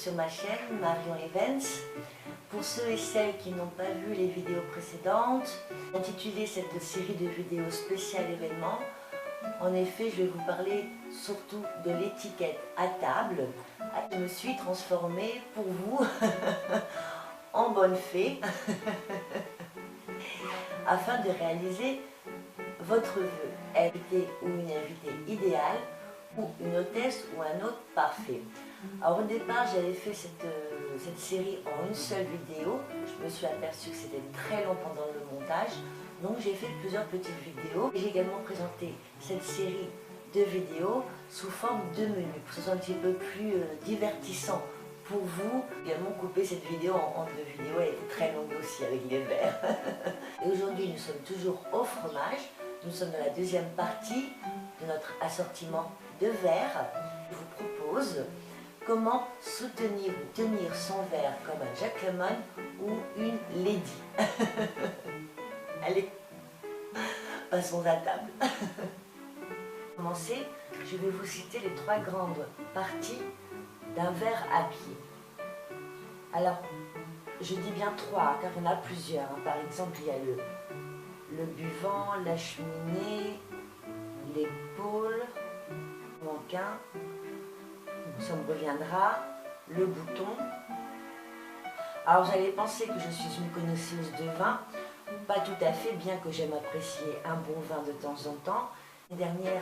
sur ma chaîne Marion Evans. Pour ceux et celles qui n'ont pas vu les vidéos précédentes, intitulée cette série de vidéos spéciales événements, en effet je vais vous parler surtout de l'étiquette à table. Je me suis transformée pour vous en bonne fée afin de réaliser votre vœu, invité ou une invitée idéale, ou une hôtesse ou un hôte parfait. Alors au départ j'avais fait cette série en une seule vidéo. Je me suis aperçue que c'était très long pendant le montage, donc j'ai fait plusieurs petites vidéos. J'ai également présenté cette série de vidéos sous forme de menu pour que ce soit un petit peu plus divertissant pour vous. J'ai également coupé cette vidéo en deux vidéos, elle était très longue aussi avec les verres. Et aujourd'hui nous sommes toujours au fromage. Nous sommes dans la deuxième partie de notre assortiment de verres. Je vous propose comment soutenir ou tenir son verre comme un gentleman ou une lady. Allez, passons à table. Pour commencer, je vais vous citer les trois grandes parties d'un verre à pied. Alors, je dis bien trois, car il y en a plusieurs. Par exemple, il y a le buvant, la cheminée, l'épaule, le manquin, ça me reviendra, le bouton. Alors j'allais penser que je suis une connaisseuse de vin, pas tout à fait, bien que j'aime apprécier un bon vin de temps en temps. L'année dernière,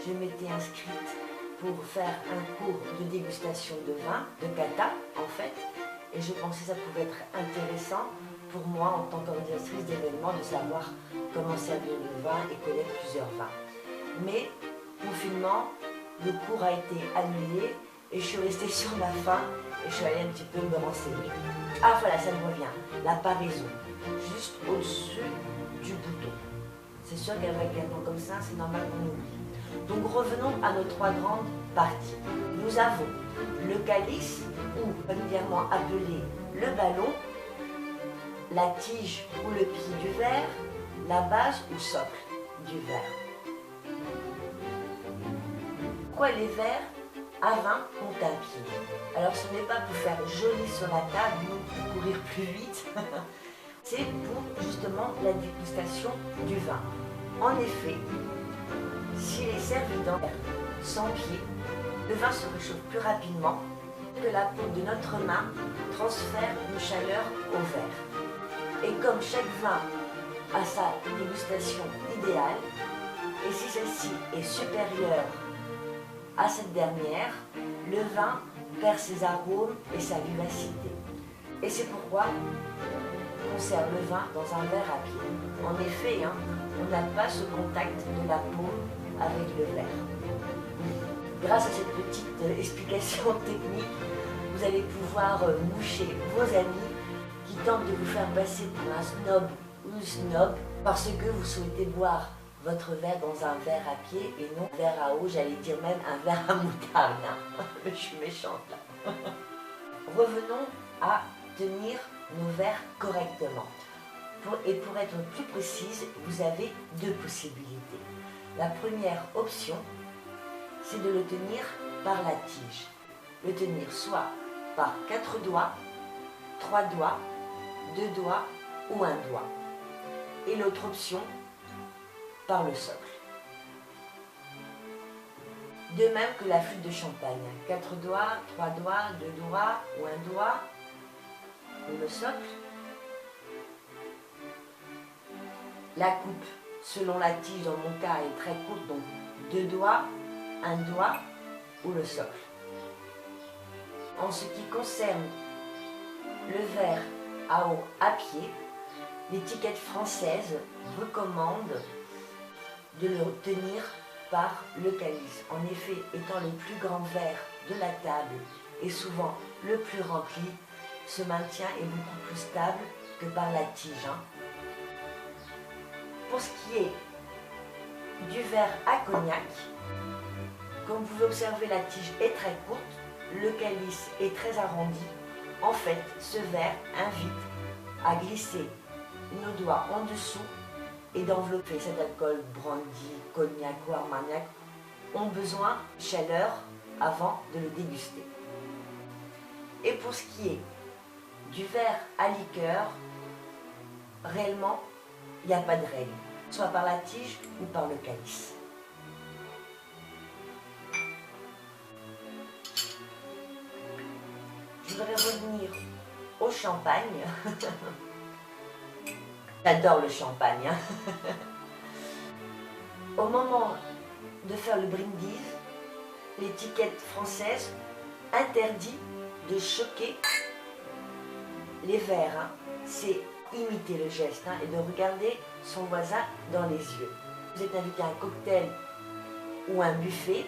je m'étais inscrite pour faire un cours de dégustation de vin, de cata en fait, et je pensais que ça pouvait être intéressant pour moi en tant qu'organisatrice d'événements de savoir comment servir le vin et connaître plusieurs vins. Mais, confinement, le cours a été annulé et je suis restée sur ma faim et je suis allée un petit peu me renseigner. Ah voilà, ça me revient, la paraison, juste au-dessus du bouton. C'est sûr qu'avec un nom comme ça, c'est normal qu'on oublie. Donc revenons à nos trois grandes parties. Nous avons le calice, ou familièrement appelé le ballon, la tige ou le pied du verre, la base ou socle du verre. Pourquoi les verres à vin ont un pied? Alors ce n'est pas pour faire joli sur la table ou pour courir plus vite, c'est pour justement la dégustation du vin. En effet, s'il est servi dans l'air sans pied, le vin se réchauffe plus rapidement que la paume de notre main transfère une chaleur au verre. Et comme chaque vin a sa dégustation idéale, et si celle-ci est supérieure à cette dernière, le vin perd ses arômes et sa vivacité. Et c'est pourquoi on sert le vin dans un verre à pied. En effet, on n'a pas ce contact de la peau avec le verre. Grâce à cette petite explication technique, vous allez pouvoir moucher vos amis qui tentent de vous faire passer pour un snob ou une snob parce que vous souhaitez boire votre verre dans un verre à pied et non un verre à eau, j'allais dire même un verre à moutarde. Je suis méchante là. Revenons à tenir nos verres correctement. Et pour être plus précise, vous avez deux possibilités. La première option, c'est de le tenir par la tige. Le tenir soit par 4 doigts, 3 doigts, 2 doigts ou 1 doigt. Et l'autre option, par le socle. De même que la flûte de champagne. 4 doigts, 3 doigts, 2 doigts ou 1 doigt. Ou le socle. La coupe, selon la tige, dans mon cas, est très courte, donc 2 doigts, 1 doigt ou le socle. En ce qui concerne le verre à eau à pied, l'étiquette française recommande de le tenir par le calice. En effet, étant le plus grand verre de la table et souvent le plus rempli, ce maintien est beaucoup plus stable que par la tige. Pour ce qui est du verre à cognac, comme vous pouvez observer, la tige est très courte, le calice est très arrondi. En fait, ce verre invite à glisser nos doigts en dessous et d'envelopper cet alcool brandy, cognac ou armagnac ont besoin de chaleur avant de le déguster. Et pour ce qui est du verre à liqueur, réellement, il n'y a pas de règle, soit par la tige ou par le calice. Je voudrais revenir au champagne. J'adore le champagne. Hein. Au moment de faire le brindis, l'étiquette française interdit de choquer les verres. Hein. C'est imiter le geste hein, et de regarder son voisin dans les yeux. Vous êtes invité à un cocktail ou un buffet,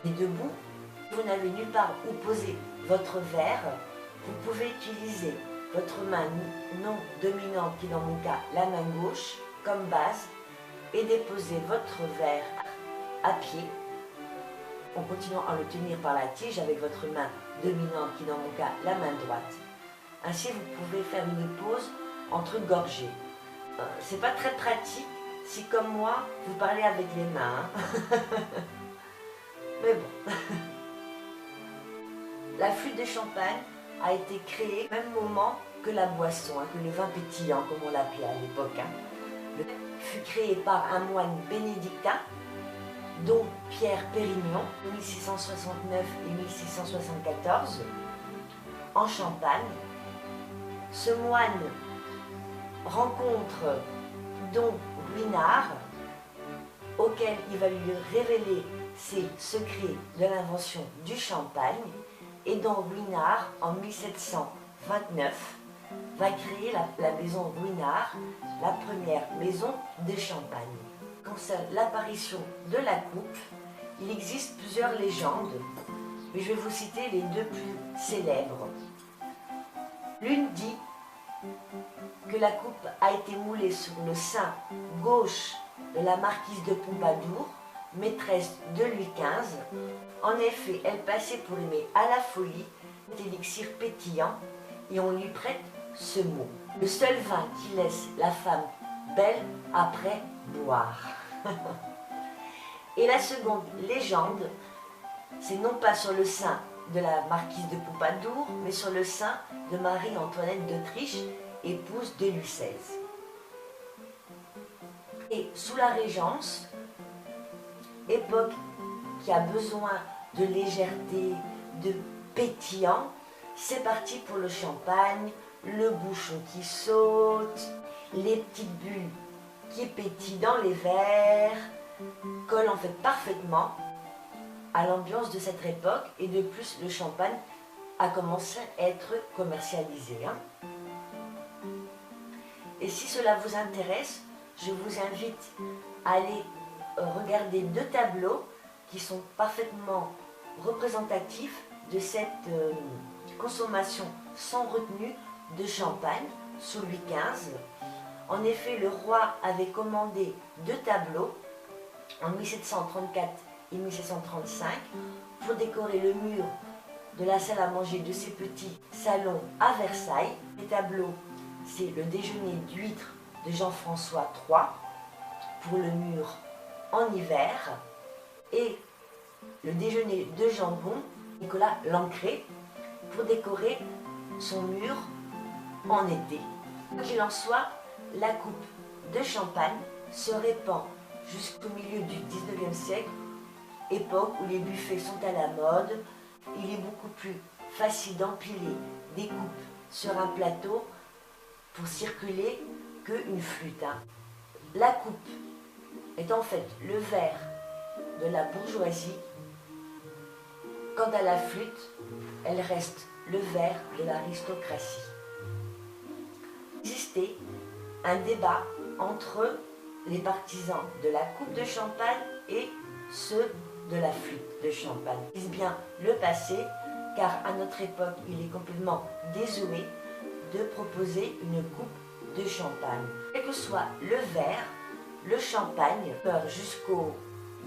et debout, vous n'avez nulle part où poser votre verre, vous pouvez utiliser votre main non dominante, qui est dans mon cas la main gauche, comme base, et déposer votre verre à pied, en continuant à le tenir par la tige avec votre main dominante, qui est dans mon cas la main droite. Ainsi, vous pouvez faire une pause entre gorgées. C'est pas très pratique si, comme moi, vous parlez avec les mains. Hein. Mais bon. La flûte de champagne a été créée au même moment que la boisson, hein, que le vin pétillant, comme on l'appelait à l'époque. Hein. Elle fut créé par un moine bénédictin, dont Pierre Pérignon, 1669 et 1674, en Champagne. Ce moine rencontre Don Ruinart, auquel il va lui révéler ses secrets de l'invention du champagne, et Don Ruinart, en 1729, va créer la maison Ruinart, la première maison de champagne. Concernant l'apparition de la coupe, il existe plusieurs légendes, mais je vais vous citer les deux plus célèbres. L'une dit que la coupe a été moulée sur le sein gauche de la marquise de Pompadour, maîtresse de Louis XV. En effet, elle passait pour aimer à la folie cet élixir pétillant, et on lui prête ce mot. Le seul vin qui laisse la femme belle après boire. Et la seconde légende, c'est non pas sur le sein de la marquise de Pompadour, mais sur le sein de Marie-Antoinette d'Autriche, épouse de Louis XVI. Et sous la Régence, époque qui a besoin de légèreté, de pétillant, c'est parti pour le champagne, le bouchon qui saute, les petites bulles qui pétillent dans les verres, collent en fait parfaitement à l'ambiance de cette époque, et de plus le champagne a commencé à être commercialisé. Hein. Et si cela vous intéresse, je vous invite à aller regarder deux tableaux qui sont parfaitement représentatifs de cette consommation sans retenue de champagne sous Louis XV. En effet, le roi avait commandé deux tableaux en 1734 et 1735 pour décorer le mur de la salle à manger de ses petits salons à Versailles. Les tableaux, c'est le déjeuner d'huîtres de Jean-François III pour le mur en hiver, et le déjeuner de jambon Nicolas Lancret pour décorer son mur en été. Quoi qu'il en soit, la coupe de champagne se répand jusqu'au milieu du 19e siècle, époque où les buffets sont à la mode. Il est beaucoup plus facile d'empiler des coupes sur un plateau pour circuler qu'une flûte. Hein. La coupe est en fait le verre de la bourgeoisie. Quant à la flûte, elle reste le verre de l'aristocratie. Il existait un débat entre les partisans de la coupe de champagne et ceux de la flûte de champagne. C'est bien le passé, car à notre époque, il est complètement désuet de proposer une coupe de champagne. Quel que soit le verre, le champagne meurt jusqu'au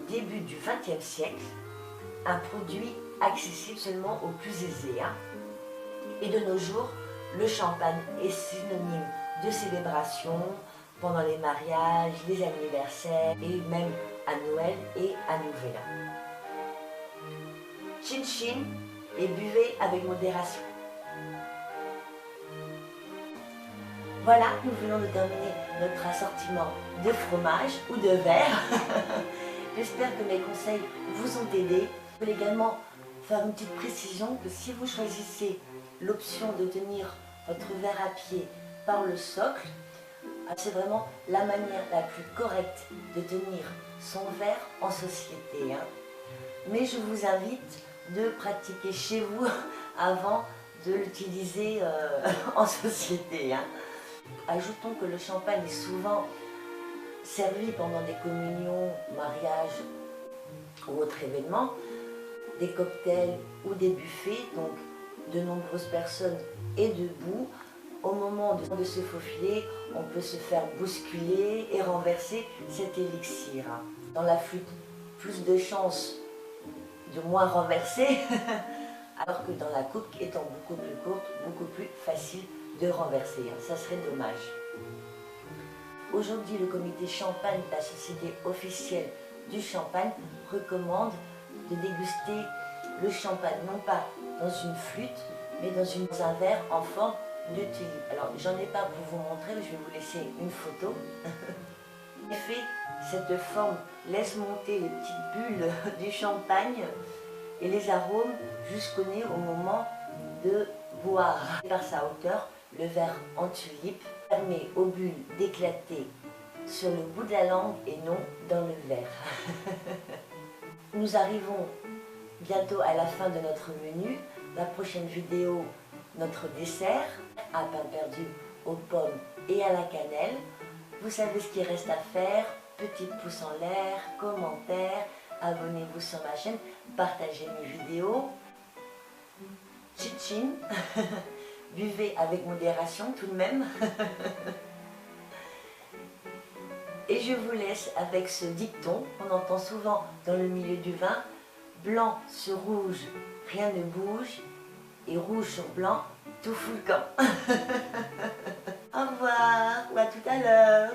début du XXe siècle, un produit accessible seulement aux plus aisés. Hein. Et de nos jours, le champagne est synonyme de célébration pendant les mariages, les anniversaires et même à Noël et à Nouvel An. Chin chin et buvez avec modération. Voilà, nous venons de terminer notre assortiment de fromage ou de verre. J'espère que mes conseils vous ont aidé. Je peux également faire une petite précision que si vous choisissez l'option de tenir votre verre à pied par le socle, c'est vraiment la manière la plus correcte de tenir son verre en société. Mais je vous invite de pratiquer chez vous avant de l'utiliser en société. Ajoutons que le champagne est souvent servi pendant des communions, mariages ou autres événements, des cocktails ou des buffets, donc de nombreuses personnes et debout. Au moment de se faufiler, on peut se faire bousculer et renverser cet élixir. Dans la flûte, plus de chances de moins renverser, alors que dans la coupe, étant beaucoup plus courte, beaucoup plus facile de renverser. Ça serait dommage. Aujourd'hui, le comité champagne, la société officielle du champagne, recommande de déguster le champagne, non pas dans une flûte, mais dans un verre en forme de tulipe. Alors, j'en ai pas pour vous montrer, mais je vais vous laisser une photo. En effet, cette forme laisse monter les petites bulles du champagne et les arômes jusqu'au nez au moment de boire. Par sa hauteur, le verre en tulipe permet aux bulles d'éclater sur le bout de la langue et non dans le verre. Nous arrivons bientôt à la fin de notre menu. La prochaine vidéo, notre dessert à pain perdu aux pommes et à la cannelle. Vous savez ce qu'il reste à faire. Petit pouce en l'air, commentaire, abonnez-vous sur ma chaîne, partagez mes vidéos. Tchitchin, buvez avec modération tout de même. Et je vous laisse avec ce dicton qu'on entend souvent dans le milieu du vin. Blanc sur rouge, rien ne bouge. Et rouge sur blanc, tout fout le camp. Au revoir, ou à tout à l'heure.